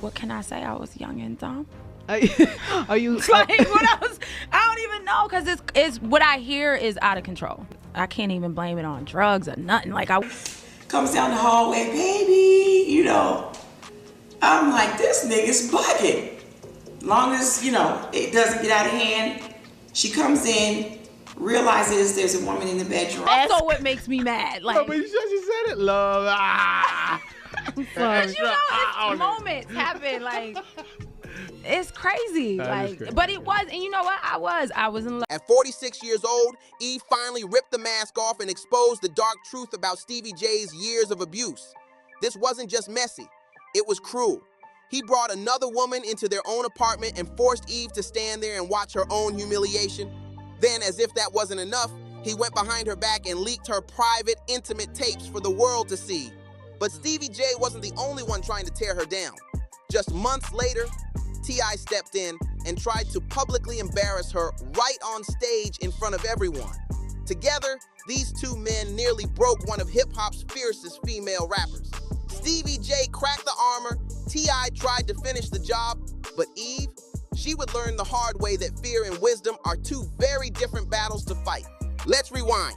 What can I say? I was young and dumb. Are you Like, what else? I don't even know, because it's what I hear is out of control. I can't even blame it on drugs or nothing. Like, I comes down the hallway, baby, you know. I'm like, this nigga's bugging. Long as, you know, it doesn't get out of hand, she comes in, realizes there's a woman in the bedroom. Also, what makes me mad, like, No, but you said it, love. you know, it's moments happen, like, it's crazy. Like, crazy. but it was, and you know what? I was in love. At 46 years old, Eve finally ripped the mask off and exposed the dark truth about Stevie J's years of abuse. This wasn't just messy, it was cruel. He brought another woman into their own apartment and forced Eve to stand there and watch her own humiliation. Then, as if that wasn't enough, he went behind her back and leaked her private, intimate tapes for the world to see. But Stevie J wasn't the only one trying to tear her down. Just months later, T.I. stepped in and tried to publicly embarrass her right on stage in front of everyone. Together, these two men nearly broke one of hip-hop's fiercest female rappers. Stevie J cracked the armor, T.I. tried to finish the job, but Eve, she would learn the hard way that fear and wisdom are two very different battles to fight. Let's rewind.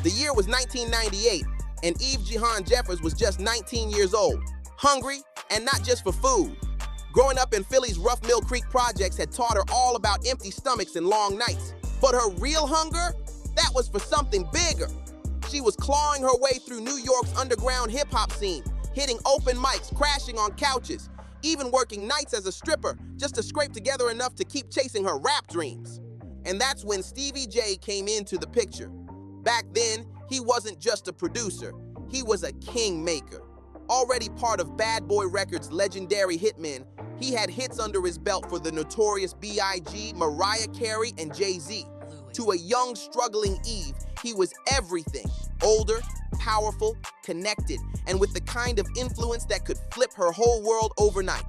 The year was 1998, and Eve Jihan Jeffers was just 19 years old, hungry, and not just for food. Growing up in Philly's Rough Mill Creek projects had taught her all about empty stomachs and long nights. But her real hunger, that was for something bigger. She was clawing her way through New York's underground hip-hop scene, hitting open mics, crashing on couches, even working nights as a stripper just to scrape together enough to keep chasing her rap dreams. And that's when Stevie J came into the picture. Back then, he wasn't just a producer, he was a kingmaker. Already part of Bad Boy Records' legendary hitmen, he had hits under his belt for the notorious B.I.G., Mariah Carey, and Jay-Z. To a young, struggling Eve, he was everything. Older, powerful, connected, and with the kind of influence that could flip her whole world overnight.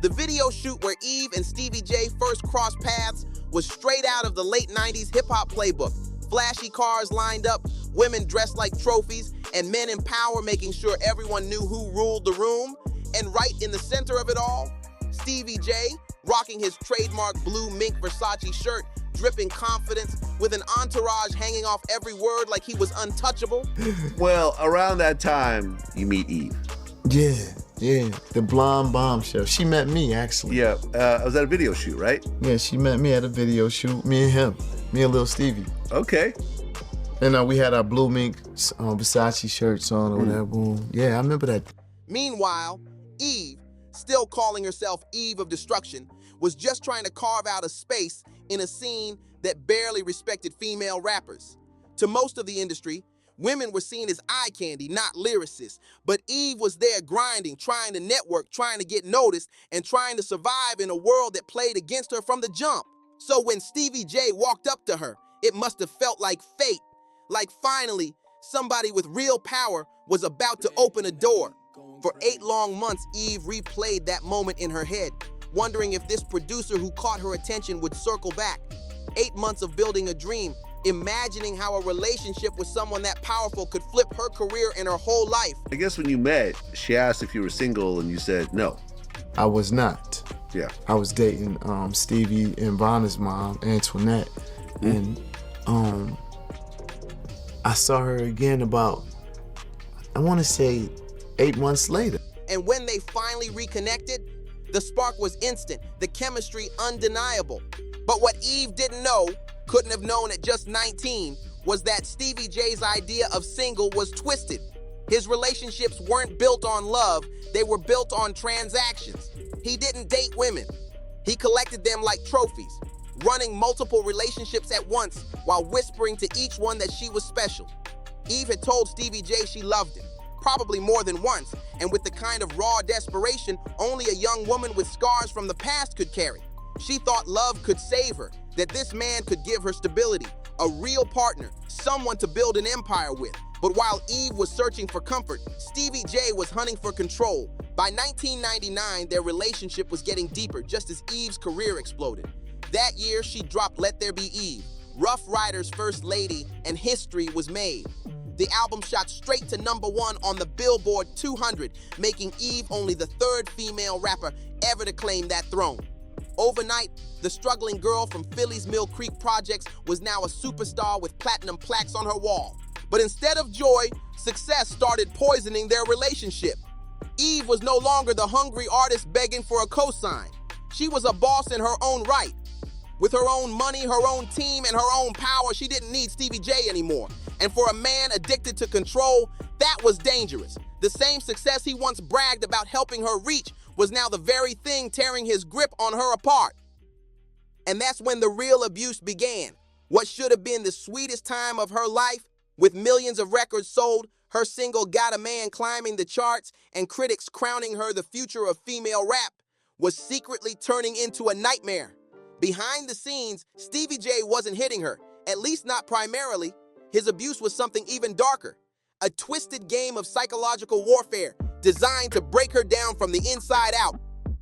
The video shoot where Eve and Stevie J first crossed paths was straight out of the late 90s hip-hop playbook. Flashy cars lined up, women dressed like trophies, and men in power making sure everyone knew who ruled the room. And right in the center of it all, Stevie J, rocking his trademark blue mink Versace shirt, dripping confidence, with an entourage hanging off every word like he was untouchable. Well, around that time, you meet Eve. Yeah, the blonde bombshell. She met me, actually. Yeah, I was at a video shoot, right? Yeah, she met me at a video shoot, me and him, me and Lil Stevie. Okay. And we had our blue mink Versace shirts on or whatever. Boom. Yeah, I remember that. Meanwhile, Eve, still calling herself Eve of Destruction, was just trying to carve out a space in a scene that barely respected female rappers. To most of the industry, women were seen as eye candy, not lyricists. But Eve was there grinding, trying to network, trying to get noticed, and trying to survive in a world that played against her from the jump. So when Stevie J walked up to her, it must have felt like fate. Like finally, somebody with real power was about to open a door. For 8 long months, Eve replayed that moment in her head, wondering if this producer who caught her attention would circle back. 8 months of building a dream, imagining how a relationship with someone that powerful could flip her career and her whole life. I guess when you met, she asked if you were single and you said no. I was not. Yeah. I was dating Stevie and Bonner's mom, Antoinette. And I saw her again about, I want to say 8 months later. And when they finally reconnected, the spark was instant, the chemistry undeniable. But what Eve didn't know, couldn't have known at just 19, was that Stevie J's idea of single was twisted. His relationships weren't built on love, they were built on transactions. He didn't date women. He collected them like trophies, running multiple relationships at once while whispering to each one that she was special. Eve had told Stevie J she loved him, probably more than once, and with the kind of raw desperation only a young woman with scars from the past could carry. She thought love could save her, that this man could give her stability, a real partner, someone to build an empire with. But while Eve was searching for comfort, Stevie J was hunting for control. By 1999, their relationship was getting deeper just as Eve's career exploded. That year, she dropped Let There Be Eve, Rough Riders' first lady, and history was made. The album shot straight to #1 on the Billboard 200, making Eve only the 3rd female rapper ever to claim that throne. Overnight, the struggling girl from Philly's Mill Creek projects was now a superstar with platinum plaques on her wall. But instead of joy, success started poisoning their relationship. Eve was no longer the hungry artist begging for a cosign. She was a boss in her own right. With her own money, her own team, and her own power, she didn't need Stevie J anymore. And for a man addicted to control, that was dangerous. The same success he once bragged about helping her reach was now the very thing tearing his grip on her apart. And that's when the real abuse began. What should have been the sweetest time of her life, with millions of records sold, her single Got a Man climbing the charts, and critics crowning her the future of female rap, was secretly turning into a nightmare. Behind the scenes, Stevie J wasn't hitting her, at least not primarily. His abuse was something even darker. A twisted game of psychological warfare designed to break her down from the inside out.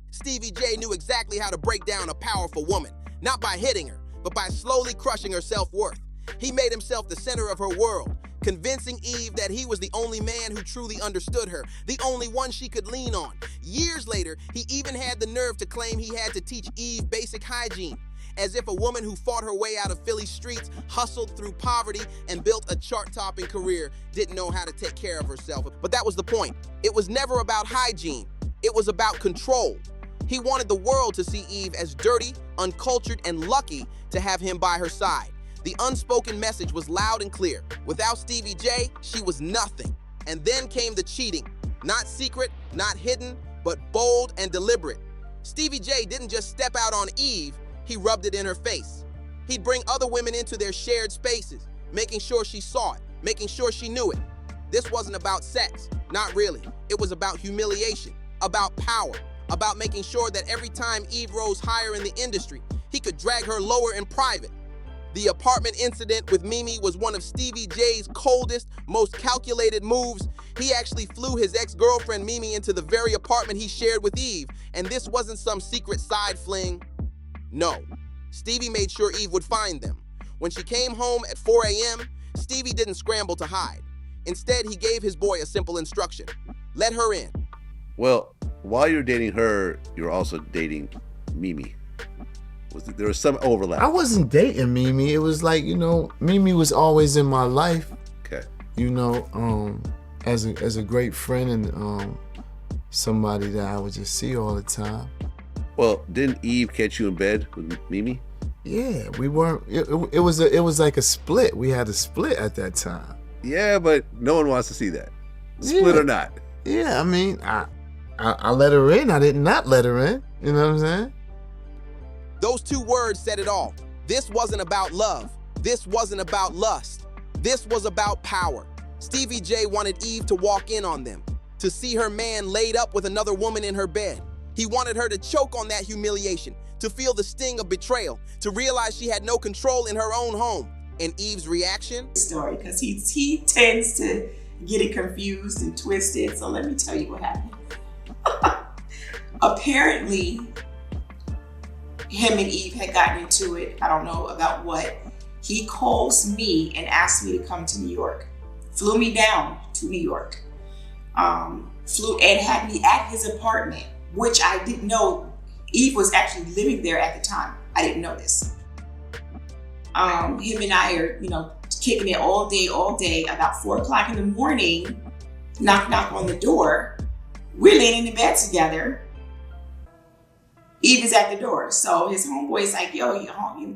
Stevie J knew exactly how to break down a powerful woman, not by hitting her, but by slowly crushing her self-worth. He made himself the center of her world, convincing Eve that he was the only man who truly understood her, the only one she could lean on. Years later, he even had the nerve to claim he had to teach Eve basic hygiene, as if a woman who fought her way out of Philly streets, hustled through poverty, and built a chart-topping career didn't know how to take care of herself. But that was the point. It was never about hygiene. It was about control. He wanted the world to see Eve as dirty, uncultured, and lucky to have him by her side. The unspoken message was loud and clear. Without Stevie J, she was nothing. And then came the cheating. Not secret, not hidden, but bold and deliberate. Stevie J didn't just step out on Eve, he rubbed it in her face. He'd bring other women into their shared spaces, making sure she saw it, making sure she knew it. This wasn't about sex, not really. It was about humiliation, about power, about making sure that every time Eve rose higher in the industry, he could drag her lower in private. The apartment incident with Mimi was one of Stevie J's coldest, most calculated moves. He actually flew his ex-girlfriend Mimi into the very apartment he shared with Eve, and this wasn't some secret side fling. No, Stevie made sure Eve would find them. When she came home at 4 a.m., Stevie didn't scramble to hide. Instead, he gave his boy a simple instruction. Let her in. Well, while you're dating her, you're also dating Mimi. There was some overlap. I wasn't dating Mimi. It was like, Mimi was always in my life. Okay. As a great friend and somebody that I would just see all the time. Well, didn't Eve catch you in bed with Mimi? Yeah, we weren't. It was like a split. We had a split at that time. Yeah, but no one wants to see that. Split or not. Yeah, I mean, I let her in. I did not let her in. You know what I'm saying? Those two words said it all. This wasn't about love. This wasn't about lust. This was about power. Stevie J wanted Eve to walk in on them, to see her man laid up with another woman in her bed. He wanted her to choke on that humiliation, to feel the sting of betrayal, to realize she had no control in her own home. And Eve's reaction? Story, because he tends to get it confused and twisted. So let me tell you what happened. Apparently, him and Eve had gotten into it. I don't know about what. He calls me and asked me to come to New York. Flew me down to New York. Flew and had me at his apartment, which I didn't know. Eve was actually living there at the time. I didn't know this. Him and I are, kicking it all day. About 4 o'clock in the morning, knock on the door. We're laying in the bed together. Eve is at the door. So his homeboy's like, yo, your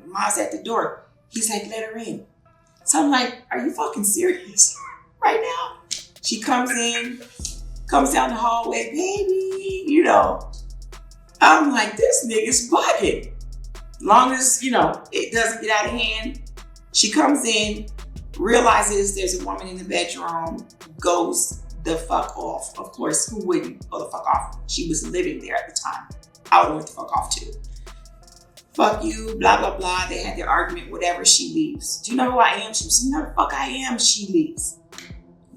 mom's at the door. He's like, let her in. So I'm like, are you fucking serious right now? She comes in, comes down the hallway, baby, I'm like, this nigga's bugging. Long as, it doesn't get out of hand. She comes in, realizes there's a woman in the bedroom, goes the fuck off. Of course, who wouldn't go the fuck off? She was living there at the time. I would went the fuck off too. Fuck you, blah, blah, blah. They had their argument, whatever, she leaves. Do you know who I am? She was like, no, the fuck I am. She leaves.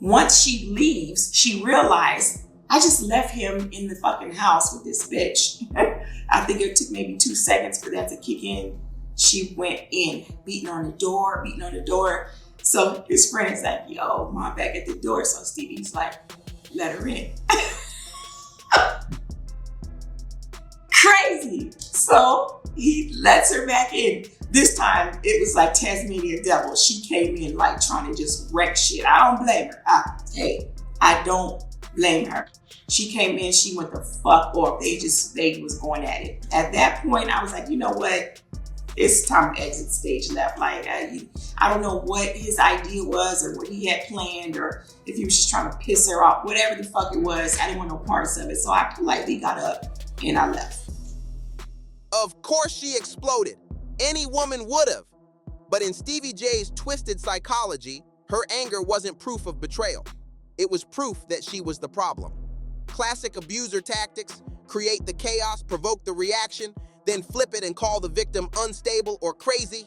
Once she leaves, she realized, I just left him in the fucking house with this bitch. I think it took maybe 2 seconds for that to kick in. She went in, beating on the door. So his friend's like, yo, mom back at the door. So Stevie's like, let her in. Crazy. So he lets her back in. This time it was like Tasmanian devil. She came in like trying to just wreck shit. I don't blame her. I don't blame her. She came in, she went the fuck off. They was going at it. At that point, I was like, you know what? It's time to exit stage left. Like, I don't know what his idea was or what he had planned or if he was just trying to piss her off. Whatever the fuck it was, I didn't want no parts of it. So I politely got up and I left. Of course she exploded. Any woman would have. But in Stevie J's twisted psychology, her anger wasn't proof of betrayal. It was proof that she was the problem. Classic abuser tactics: create the chaos, provoke the reaction, then flip it and call the victim unstable or crazy.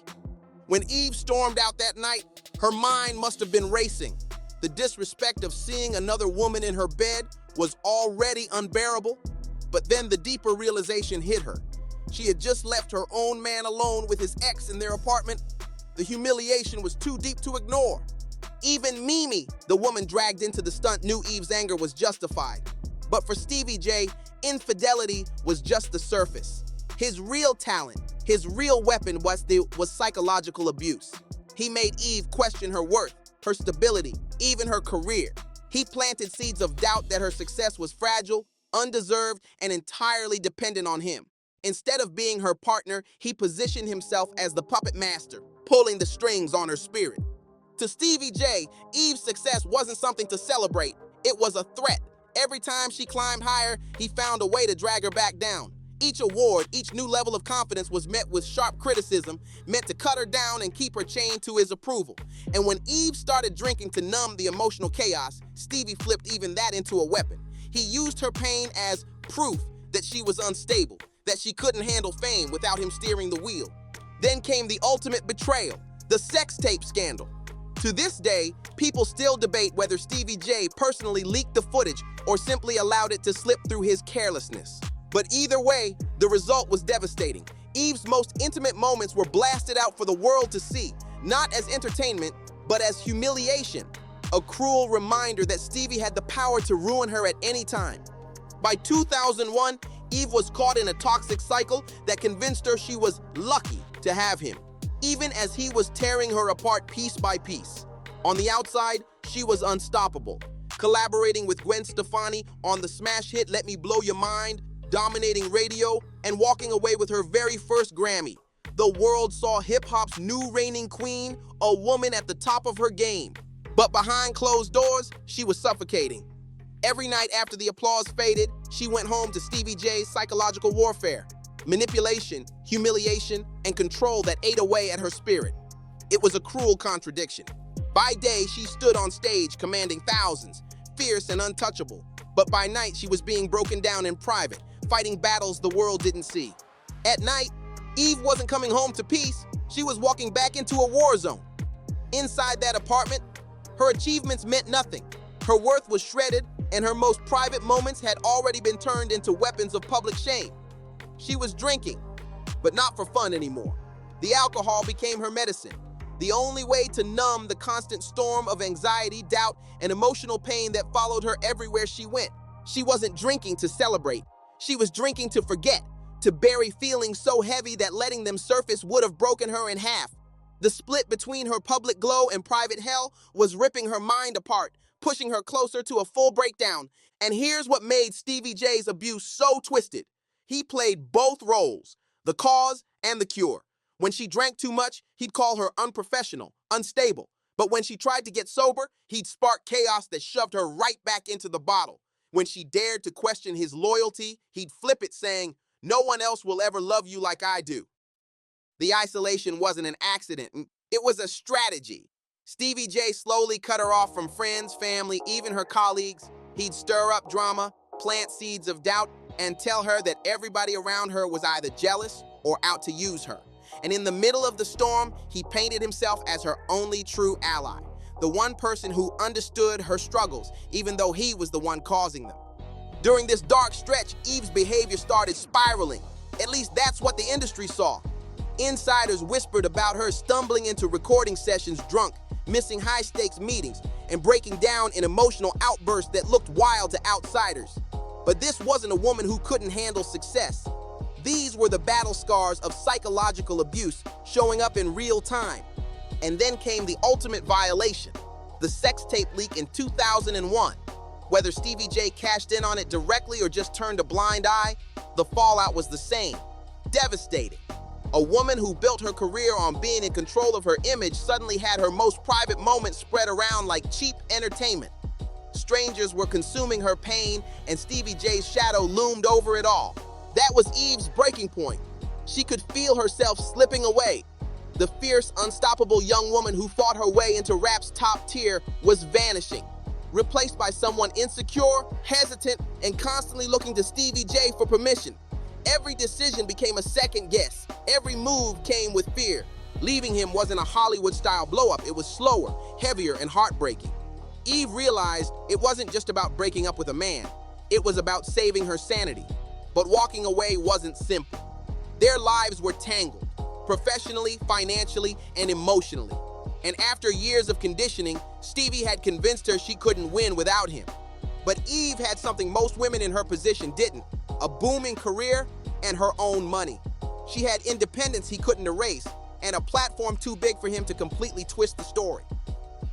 When Eve stormed out that night, her mind must have been racing. The disrespect of seeing another woman in her bed was already unbearable. But then the deeper realization hit her. She had just left her own man alone with his ex in their apartment. The humiliation was too deep to ignore. Even Mimi, the woman dragged into the stunt, knew Eve's anger was justified. But for Stevie J, infidelity was just the surface. His real talent, his real weapon was psychological abuse. He made Eve question her worth, her stability, even her career. He planted seeds of doubt that her success was fragile, undeserved, and entirely dependent on him. Instead of being her partner, he positioned himself as the puppet master, pulling the strings on her spirit. To Stevie J, Eve's success wasn't something to celebrate. It was a threat. Every time she climbed higher, he found a way to drag her back down. Each award, each new level of confidence was met with sharp criticism, meant to cut her down and keep her chained to his approval. And when Eve started drinking to numb the emotional chaos, Stevie flipped even that into a weapon. He used her pain as proof that she was unstable, that she couldn't handle fame without him steering the wheel. Then came the ultimate betrayal, the sex tape scandal. To this day, people still debate whether Stevie J personally leaked the footage or simply allowed it to slip through his carelessness. But either way, the result was devastating. Eve's most intimate moments were blasted out for the world to see, not as entertainment, but as humiliation. A cruel reminder that Stevie had the power to ruin her at any time. By 2001, Eve was caught in a toxic cycle that convinced her she was lucky to have him, even as he was tearing her apart piece by piece. On the outside, she was unstoppable, collaborating with Gwen Stefani on the smash hit Let Me Blow Your Mind, dominating radio, and walking away with her very first Grammy. The world saw hip-hop's new reigning queen, a woman at the top of her game. But behind closed doors, she was suffocating. Every night after the applause faded, she went home to Stevie J's psychological warfare, manipulation, humiliation, and control that ate away at her spirit. It was a cruel contradiction. By day, she stood on stage commanding thousands, fierce and untouchable. But by night, she was being broken down in private, fighting battles the world didn't see. At night, Eve wasn't coming home to peace. She was walking back into a war zone. Inside that apartment, her achievements meant nothing. Her worth was shredded, and her most private moments had already been turned into weapons of public shame. She was drinking, but not for fun anymore. The alcohol became her medicine, the only way to numb the constant storm of anxiety, doubt, and emotional pain that followed her everywhere she went. She wasn't drinking to celebrate. She was drinking to forget, to bury feelings so heavy that letting them surface would have broken her in half. The split between her public glow and private hell was ripping her mind apart, pushing her closer to a full breakdown. And here's what made Stevie J's abuse so twisted. He played both roles, the cause and the cure. When she drank too much, he'd call her unprofessional, unstable. But when she tried to get sober, he'd spark chaos that shoved her right back into the bottle. When she dared to question his loyalty, he'd flip it saying, "No one else will ever love you like I do." The isolation wasn't an accident. It was a strategy. Stevie J slowly cut her off from friends, family, even her colleagues. He'd stir up drama, plant seeds of doubt, and tell her that everybody around her was either jealous or out to use her. And in the middle of the storm, he painted himself as her only true ally, the one person who understood her struggles, even though he was the one causing them. During this dark stretch, Eve's behavior started spiraling. At least that's what the industry saw. Insiders whispered about her stumbling into recording sessions drunk, missing high-stakes meetings, and breaking down in emotional outbursts that looked wild to outsiders. But this wasn't a woman who couldn't handle success. These were the battle scars of psychological abuse showing up in real time. And then came the ultimate violation, the sex tape leak in 2001. Whether Stevie J cashed in on it directly or just turned a blind eye, the fallout was the same. Devastating. A woman who built her career on being in control of her image suddenly had her most private moments spread around like cheap entertainment. Strangers were consuming her pain, and Stevie J's shadow loomed over it all. That was Eve's breaking point. She could feel herself slipping away. The fierce, unstoppable young woman who fought her way into rap's top tier was vanishing, replaced by someone insecure, hesitant, and constantly looking to Stevie J for permission. Every decision became a second guess. Every move came with fear. Leaving him wasn't a Hollywood-style blow-up. It was slower, heavier, and heartbreaking. Eve realized it wasn't just about breaking up with a man. It was about saving her sanity. But walking away wasn't simple. Their lives were tangled, professionally, financially, and emotionally. And after years of conditioning, Stevie had convinced her she couldn't win without him. But Eve had something most women in her position didn't: a booming career and her own money. She had independence he couldn't erase, and a platform too big for him to completely twist the story.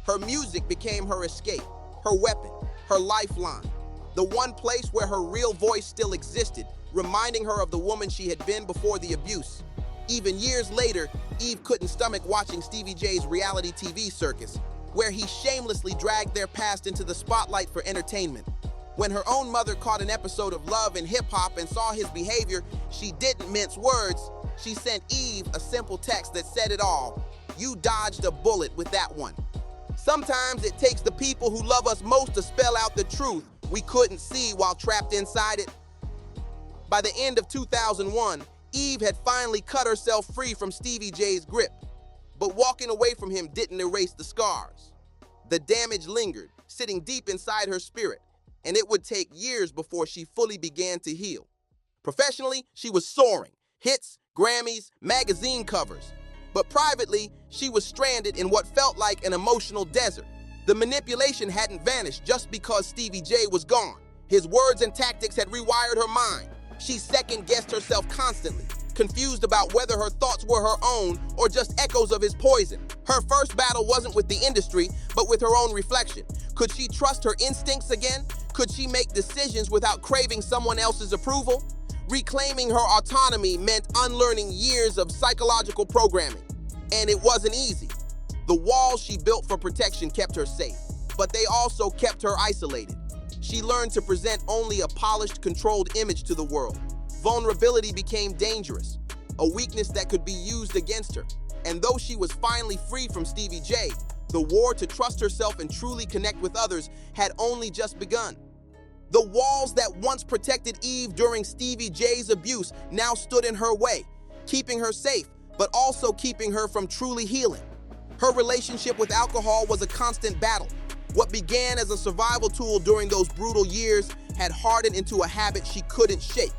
Her music became her escape, her weapon, her lifeline, the one place where her real voice still existed, reminding her of the woman she had been before the abuse. Even years later, Eve couldn't stomach watching Stevie J's reality TV circus, where he shamelessly dragged their past into the spotlight for entertainment. When her own mother caught an episode of Love and Hip Hop and saw his behavior, she didn't mince words. She sent Eve a simple text that said it all: "You dodged a bullet with that one." Sometimes it takes the people who love us most to spell out the truth we couldn't see while trapped inside it. By the end of 2001, Eve had finally cut herself free from Stevie J's grip. But walking away from him didn't erase the scars. The damage lingered, sitting deep inside her spirit, and it would take years before she fully began to heal. Professionally, she was soaring. Hits, Grammys, magazine covers. But privately, she was stranded in what felt like an emotional desert. The manipulation hadn't vanished just because Stevie J was gone. His words and tactics had rewired her mind. She second-guessed herself constantly, confused about whether her thoughts were her own or just echoes of his poison. Her first battle wasn't with the industry, but with her own reflection. Could she trust her instincts again? Could she make decisions without craving someone else's approval? Reclaiming her autonomy meant unlearning years of psychological programming. And it wasn't easy. The walls she built for protection kept her safe, but they also kept her isolated. She learned to present only a polished, controlled image to the world. Vulnerability became dangerous, a weakness that could be used against her. And though she was finally free from Stevie J, the war to trust herself and truly connect with others had only just begun. The walls that once protected Eve during Stevie J's abuse now stood in her way, keeping her safe, but also keeping her from truly healing. Her relationship with alcohol was a constant battle. What began as a survival tool during those brutal years had hardened into a habit she couldn't shake.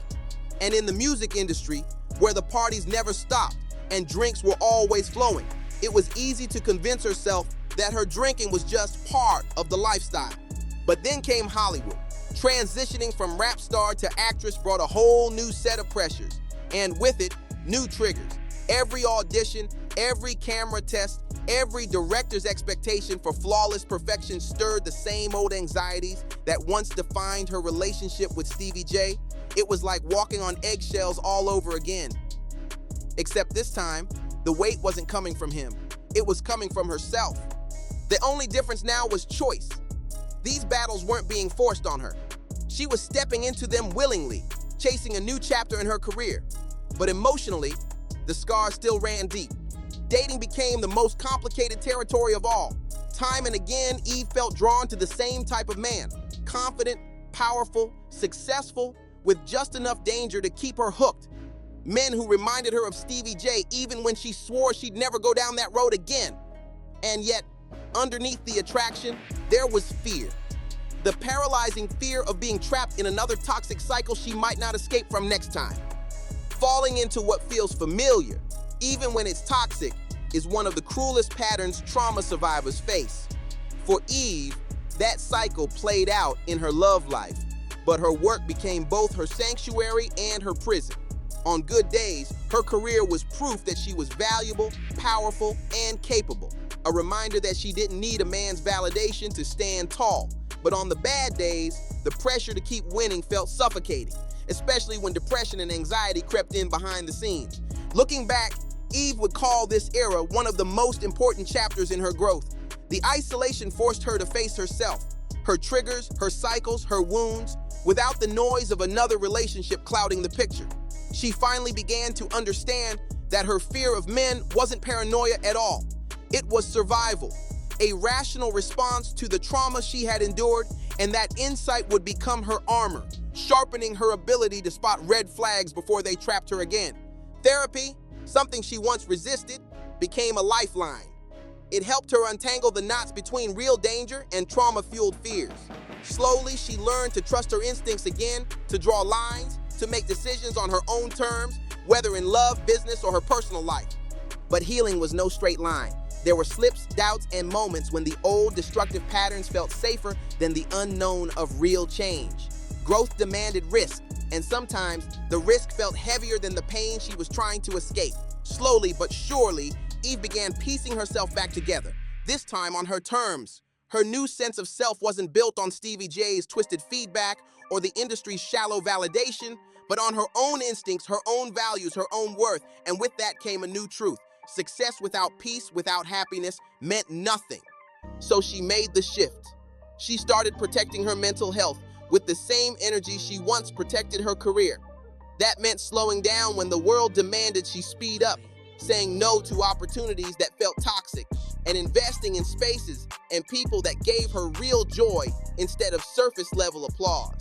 And in the music industry, where the parties never stopped and drinks were always flowing, it was easy to convince herself that her drinking was just part of the lifestyle. But then came Hollywood. Transitioning from rap star to actress brought a whole new set of pressures, and with it, new triggers. Every audition, every camera test, every director's expectation for flawless perfection stirred the same old anxieties that once defined her relationship with Stevie J. It was like walking on eggshells all over again. Except this time, the weight wasn't coming from him. It was coming from herself. The only difference now was choice. These battles weren't being forced on her. She was stepping into them willingly, chasing a new chapter in her career. But emotionally, the scars still ran deep. Dating became the most complicated territory of all. Time and again, Eve felt drawn to the same type of man. Confident, powerful, successful, with just enough danger to keep her hooked. Men who reminded her of Stevie J even when she swore she'd never go down that road again. And yet, underneath the attraction, there was fear. The paralyzing fear of being trapped in another toxic cycle she might not escape from next time. Falling into what feels familiar, even when it's toxic, is one of the cruelest patterns trauma survivors face. For Eve, that cycle played out in her love life, but her work became both her sanctuary and her prison. On good days, her career was proof that she was valuable, powerful, and capable. A reminder that she didn't need a man's validation to stand tall. But on the bad days, the pressure to keep winning felt suffocating, especially when depression and anxiety crept in behind the scenes. Looking back, Eve would call this era one of the most important chapters in her growth. The isolation forced her to face herself, her triggers, her cycles, her wounds, without the noise of another relationship clouding the picture. She finally began to understand that her fear of men wasn't paranoia at all. It was survival, a rational response to the trauma she had endured, and that insight would become her armor, sharpening her ability to spot red flags before they trapped her again. Therapy, something she once resisted, became a lifeline. It helped her untangle the knots between real danger and trauma-fueled fears. Slowly, she learned to trust her instincts again, to draw lines, to make decisions on her own terms, whether in love, business, or her personal life. But healing was no straight line. There were slips, doubts, and moments when the old destructive patterns felt safer than the unknown of real change. Growth demanded risk, and sometimes the risk felt heavier than the pain she was trying to escape. Slowly but surely, Eve began piecing herself back together, this time on her terms. Her new sense of self wasn't built on Stevie J's twisted feedback or the industry's shallow validation, but on her own instincts, her own values, her own worth, and with that came a new truth. Success without peace, without happiness, meant nothing. So she made the shift. She started protecting her mental health with the same energy she once protected her career. That meant slowing down when the world demanded she speed up, saying no to opportunities that felt toxic, and investing in spaces and people that gave her real joy instead of surface-level applause.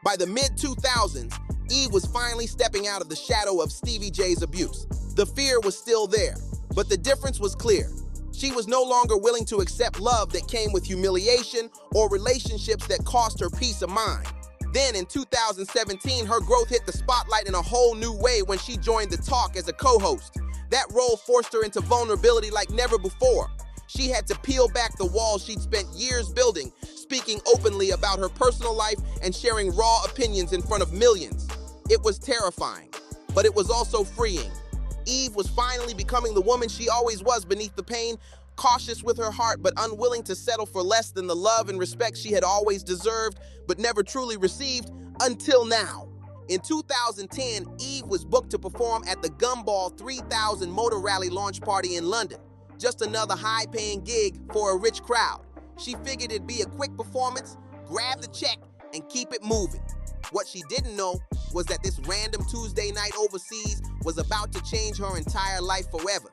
By the mid-2000s, Eve was finally stepping out of the shadow of Stevie J's abuse. The fear was still there, but the difference was clear. She was no longer willing to accept love that came with humiliation or relationships that cost her peace of mind. Then in 2017, her growth hit the spotlight in a whole new way when she joined The Talk as a co-host. That role forced her into vulnerability like never before. She had to peel back the walls she'd spent years building, speaking openly about her personal life and sharing raw opinions in front of millions. It was terrifying, but it was also freeing. Eve was finally becoming the woman she always was beneath the pain, cautious with her heart but unwilling to settle for less than the love and respect she had always deserved but never truly received until now. In 2010, Eve was booked to perform at the Gumball 3000 Motor Rally launch party in London. Just another high-paying gig for a rich crowd. She figured it'd be a quick performance, grab the check, and keep it moving. What she didn't know was that this random Tuesday night overseas was about to change her entire life forever.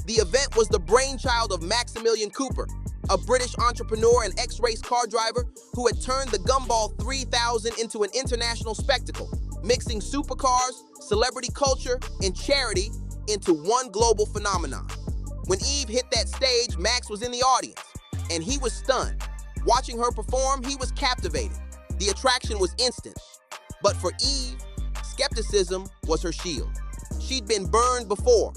The event was the brainchild of Maximilian Cooper, a British entrepreneur and ex-race car driver who had turned the Gumball 3000 into an international spectacle, mixing supercars, celebrity culture, and charity into one global phenomenon. When Eve hit that stage, Max was in the audience, and he was stunned. Watching her perform, he was captivated. The attraction was instant. But for Eve, skepticism was her shield. She'd been burned before,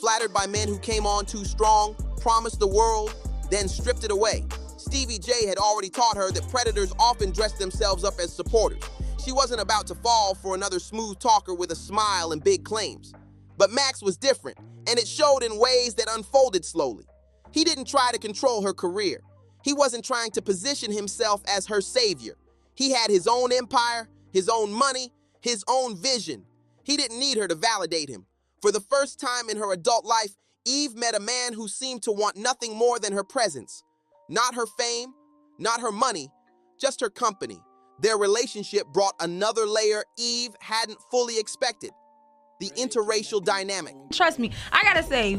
flattered by men who came on too strong, promised the world, then stripped it away. Stevie J had already taught her that predators often dress themselves up as supporters. She wasn't about to fall for another smooth talker with a smile and big claims. But Max was different, and it showed in ways that unfolded slowly. He didn't try to control her career. He wasn't trying to position himself as her savior. He had his own empire, his own money, his own vision. He didn't need her to validate him. For the first time in her adult life, Eve met a man who seemed to want nothing more than her presence. Not her fame, not her money, just her company. Their relationship brought another layer Eve hadn't fully expected. The interracial dynamic. Trust me, I gotta say,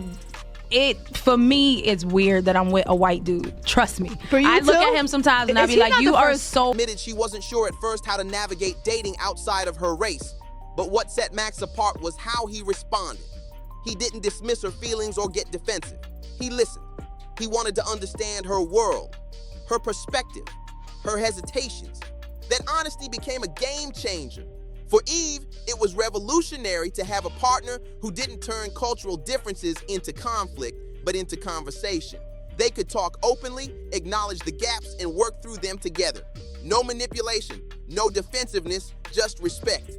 for me, it's weird that I'm with a white dude. Trust me. For you I look too? at him sometimes and I Is be he like, not you the are first- so... Admitted she wasn't sure at first how to navigate dating outside of her race. But what set Max apart was how he responded. He didn't dismiss her feelings or get defensive. He listened. He wanted to understand her world, her perspective, her hesitations. That honesty became a game changer. For Eve, it was revolutionary to have a partner who didn't turn cultural differences into conflict, but into conversation. They could talk openly, acknowledge the gaps, and work through them together. No manipulation, no defensiveness, just respect.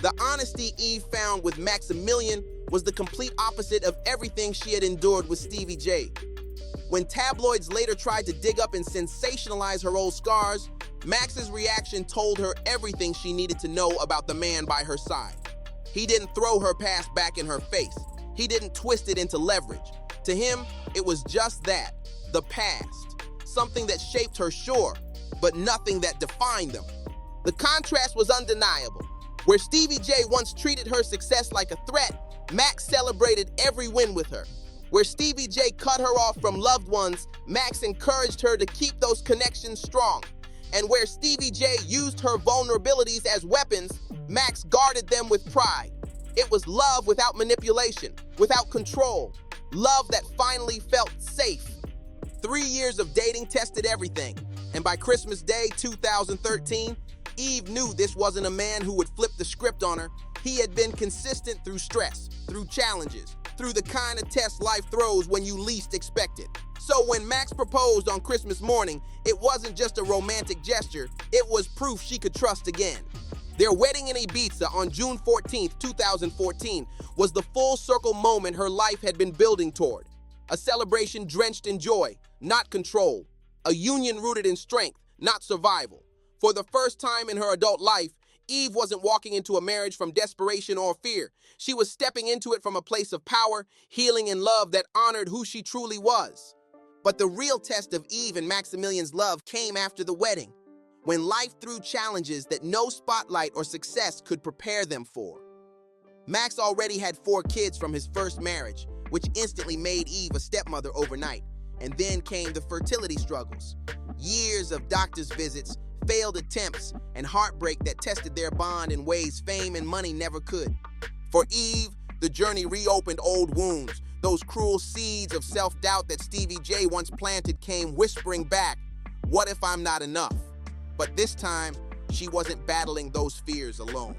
The honesty Eve found with Maximilian was the complete opposite of everything she had endured with Stevie J. When tabloids later tried to dig up and sensationalize her old scars, Max's reaction told her everything she needed to know about the man by her side. He didn't throw her past back in her face. He didn't twist it into leverage. To him, it was just that, the past. Something that shaped her, sure, but nothing that defined them. The contrast was undeniable. Where Stevie J once treated her success like a threat, Max celebrated every win with her. Where Stevie J cut her off from loved ones, Max encouraged her to keep those connections strong. And where Stevie J used her vulnerabilities as weapons, Max guarded them with pride. It was love without manipulation, without control. Love that finally felt safe. 3 years of dating tested everything. And by Christmas Day 2013, Eve knew this wasn't a man who would flip the script on her. He had been consistent through stress, through challenges, through the kind of tests life throws when you least expect it. So when Max proposed on Christmas morning, it wasn't just a romantic gesture, it was proof she could trust again. Their wedding in Ibiza on June 14th, 2014 was the full circle moment her life had been building toward. A celebration drenched in joy, not control. A union rooted in strength, not survival. For the first time in her adult life, Eve wasn't walking into a marriage from desperation or fear. She was stepping into it from a place of power, healing, and love that honored who she truly was. But the real test of Eve and Maximilian's love came after the wedding, when life threw challenges that no spotlight or success could prepare them for. Max already had 4 kids from his first marriage, which instantly made Eve a stepmother overnight. And then came the fertility struggles. Years of doctor's visits, failed attempts, and heartbreak that tested their bond in ways fame and money never could. For Eve, the journey reopened old wounds. Those cruel seeds of self-doubt that Stevie J once planted came whispering back, "What if I'm not enough?" But this time, she wasn't battling those fears alone.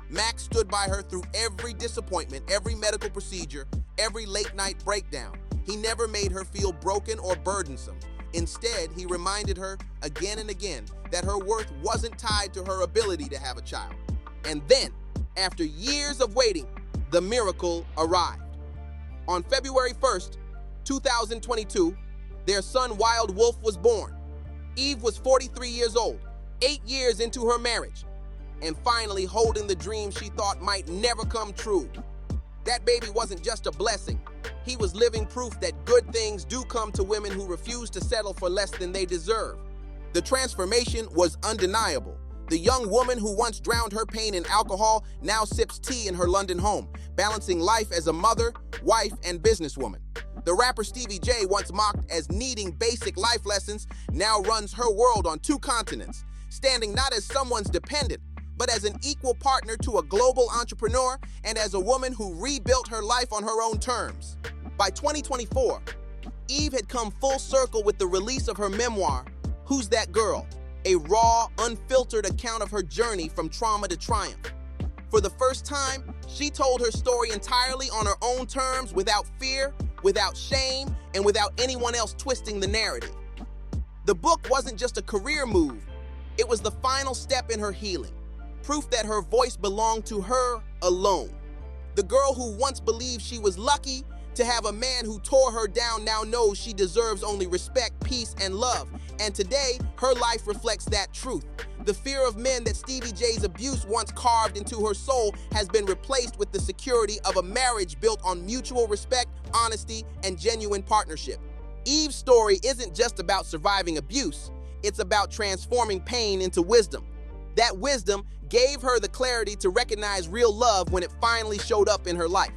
Max stood by her through every disappointment, every medical procedure, every late-night breakdown. He never made her feel broken or burdensome. Instead, he reminded her again and again that her worth wasn't tied to her ability to have a child. And then, after years of waiting, the miracle arrived. On February 1st, 2022, their son Wild Wolf was born. Eve was 43 years old, 8 years into her marriage, and finally holding the dream she thought might never come true. That baby wasn't just a blessing. He was living proof that good things do come to women who refuse to settle for less than they deserve. The transformation was undeniable. The young woman who once drowned her pain in alcohol now sips tea in her London home, balancing life as a mother, wife, and businesswoman. The rapper Stevie J, once mocked as needing basic life lessons, now runs her world on 2 continents, standing not as someone's dependent, but as an equal partner to a global entrepreneur and as a woman who rebuilt her life on her own terms. By 2024, Eve had come full circle with the release of her memoir, Who's That Girl? A raw, unfiltered account of her journey from trauma to triumph. For the first time, she told her story entirely on her own terms, without fear, without shame, and without anyone else twisting the narrative. The book wasn't just a career move, it was the final step in her healing. Proof that her voice belonged to her alone. The girl who once believed she was lucky to have a man who tore her down now knows she deserves only respect, peace, and love. And today, her life reflects that truth. The fear of men that Stevie J's abuse once carved into her soul has been replaced with the security of a marriage built on mutual respect, honesty, and genuine partnership. Eve's story isn't just about surviving abuse, it's about transforming pain into wisdom. That wisdom gave her the clarity to recognize real love when it finally showed up in her life.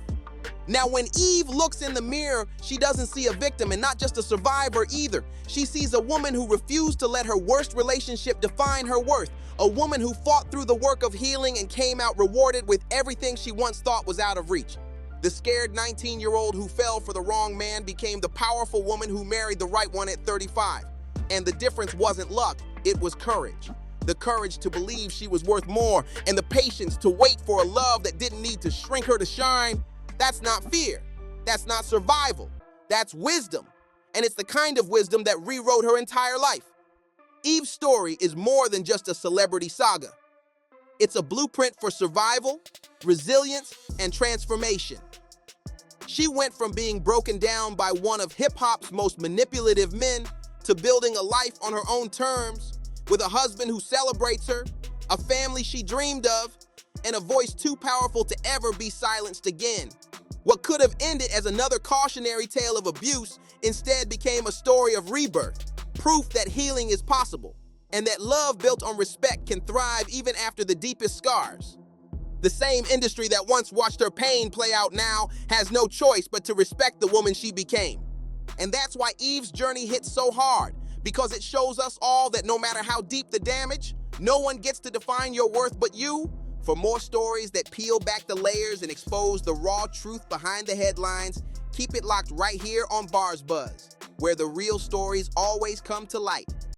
Now, when Eve looks in the mirror, she doesn't see a victim and not just a survivor either. She sees a woman who refused to let her worst relationship define her worth. A woman who fought through the work of healing and came out rewarded with everything she once thought was out of reach. The scared 19-year-old who fell for the wrong man became the powerful woman who married the right one at 35. And the difference wasn't luck, it was courage. the courage to believe she was worth more, and the patience to wait for a love that didn't need to shrink her to shine. That's not fear. That's not survival. That's wisdom. And it's the kind of wisdom that rewrote her entire life. Eve's story is more than just a celebrity saga. It's a blueprint for survival, resilience, and transformation. She went from being broken down by one of hip-hop's most manipulative men to building a life on her own terms, with a husband who celebrates her, a family she dreamed of, and a voice too powerful to ever be silenced again. What could have ended as another cautionary tale of abuse instead became a story of rebirth, proof that healing is possible, and that love built on respect can thrive even after the deepest scars. The same industry that once watched her pain play out now has no choice but to respect the woman she became. And that's why Eve's journey hits so hard, because it shows us all that no matter how deep the damage, no one gets to define your worth but you. For more stories that peel back the layers and expose the raw truth behind the headlines, keep it locked right here on BarzBuzz, where the real stories always come to light.